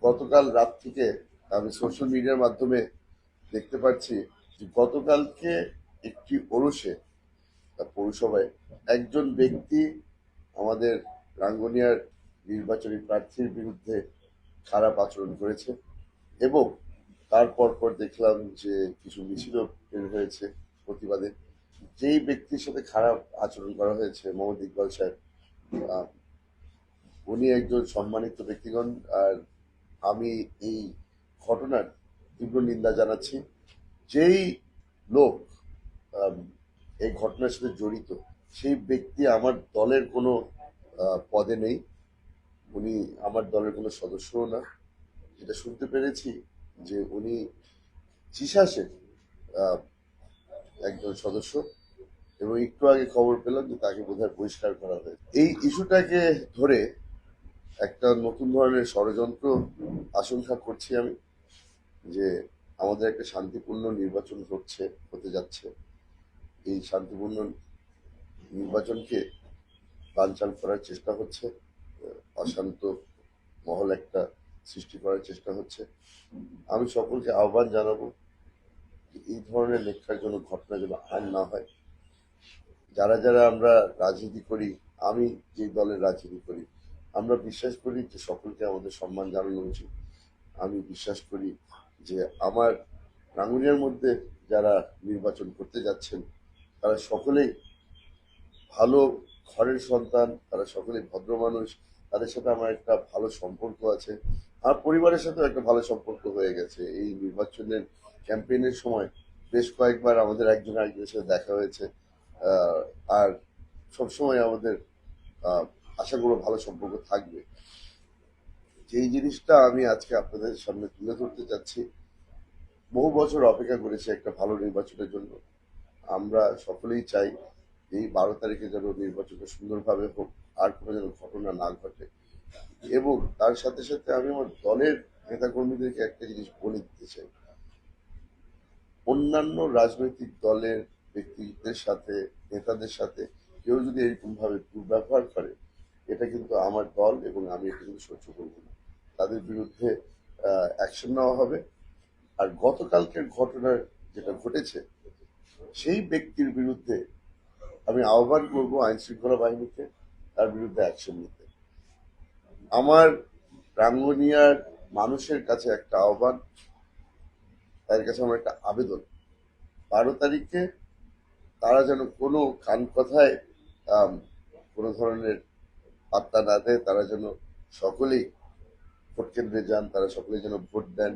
গতকাল রাত থেকে আমি সোশ্যাল মিডিয়ার মাধ্যমে দেখতে পাচ্ছি যে গতকালকে একটি ওরসে পৌরসভায় একজন ব্যক্তি আমাদের রাঙ্গুনিয়ার নির্বাচনী প্রার্থীর বিরুদ্ধে খারাপ আচরণ করেছে এবং তারপর পর দেখলাম যে কিছু মিছিলও বের হয়েছে প্রতিবাদে। যেই ব্যক্তির সাথে খারাপ আচরণ করা হয়েছে মোহাম্মদ ইকবাল সাহেব, আহ, উনি একজন সম্মানিত ব্যক্তিগণ। আর আমি এই ঘটনার তীব্র নিন্দা জানাচ্ছি। যেই লোক আম, এই ঘটনার সাথে জড়িত, সেই ব্যক্তি আমার দলের কোনো পদে নেই। উনি আমার দলের কোনো সদস্যও না। যেটা শুনতে পেরেছি যে উনি চিসাসের আহ, একজন সদস্য, এবং একটু আগে খবর পেলাম যে তাকে বোধহয় বহিষ্কার করা হয়েছে। এই ইস্যুটাকে ধরে একটা নতুন ধরনের ষড়যন্ত্র আশঙ্কা করছি আমি, যে আমাদের একটা শান্তিপূর্ণ নির্বাচন হতে যাচ্ছে। এই শান্তিপূর্ণ নির্বাচনকে বানচাল করার চেষ্টা হচ্ছে, অশান্ত মহল একটা সৃষ্টি করার চেষ্টা হচ্ছে। আমি সকলকে আহ্বান জানাবো যে এই ধরনের লেখার জন্য ঘটনা যেন আর না হয়। যারা যারা আমরা রাজনীতি করি, আমি যে দলের রাজনীতি করি, আমরা বিশ্বাস করি যে সকলকে আমাদের সম্মান জানানো উচিত। আমি বিশ্বাস করি যে আমার রাঙ্গুনিয়ার মধ্যে যারা নির্বাচন করতে যাচ্ছেন তারা সকলেই ভালো ঘরের সন্তান, তারা সকলেই ভদ্র মানুষ। তাদের সাথে আমার একটা ভালো সম্পর্ক আছে। আমার পরিবারের সাথেও একটা ভালো সম্পর্ক হয়ে গেছে। এই নির্বাচনের ক্যাম্পেইনের সময় বেশ কয়েকবার আমাদের একজন আরেকজনের সাথে দেখা হয়েছে। আহ, আর সবসময় আমাদের আহ, আশা করব ভালো সম্পর্ক থাকবে। যেই জিনিসটা আমি আজকে আপনাদের সামনে তুলে ধরতে চাচ্ছি, বহু বছর অপেক্ষা করেছি একটা ভালো নির্বাচনের জন্য। আমরা সকলেই চাই এই 12 তারিখে যেন নির্বাচনটা সুন্দরভাবে হোক, আর কোনো যেন ঘটনা না ঘটে। এবং তার সাথে সাথে আমি আমার দলের নেতাকর্মীদেরকে একটা জিনিস বলে দিতে চাই, অন্যান্য রাজনৈতিক দলের ব্যক্তিদের সাথে, নেতাদের সাথে কেউ যদি এরকম ভাবে দুর্ব্যবহার করে, এটা কিন্তু আমার দল এবং আমি এটা কিন্তু সহ্য করবো না। তাদের বিরুদ্ধে অ্যাকশন নেওয়া হবে। আর গতকালকের ঘটনার যেটা ঘটেছে, সেই ব্যক্তির বিরুদ্ধে আমি আহ্বান করবো আইন শৃঙ্খলা বাহিনীকে তার বিরুদ্ধে অ্যাকশন নিতে। আমার রাঙ্গুনিয়ার মানুষের কাছে একটা আহ্বান, তাদের কাছে আমার একটা আবেদন, 12 তারিখে তারা যেন কোনো কান কথায় আম, কোনো ধরনের পাত্তা না দেয়। তারা যেন সকলেই ভোট কেন্দ্রে যান, তারা সকলেই যেন ভোট দেন।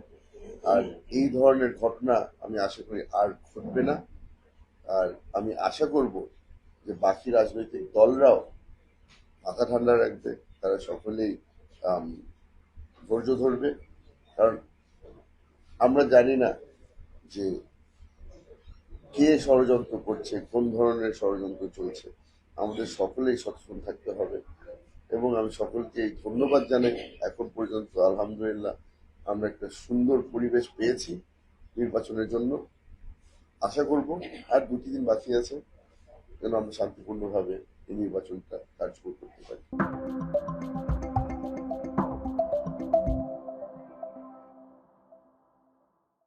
আর এই ধরনের ঘটনা আমি আশা করি আর ঘটবে না। আর আমি আশা করব যে বাকি রাজনৈতিক দলরাও মাথা ঠান্ডা রাখবে, তারা সকলেই আম, ধৈর্য ধরবে। কারণ আমরা জানি না যে কে ষড়যন্ত্র করছে, কোন ধরনের ষড়যন্ত্র চলছে। আমাদের সকলেই সচেতন থাকতে হবে। এবং আমি সকলকে ধন্যবাদ জানাই। এখন পর্যন্ত আলহামদুলিল্লাহ আমরা একটা সুন্দর পরিবেশ পেয়েছি নির্বাচনের জন্য। আশা করব আর 2-3 দিন বাকি আছে, যেন আমরা শান্তিপূর্ণভাবে এই নির্বাচনটা কার্যকর করতে পারি।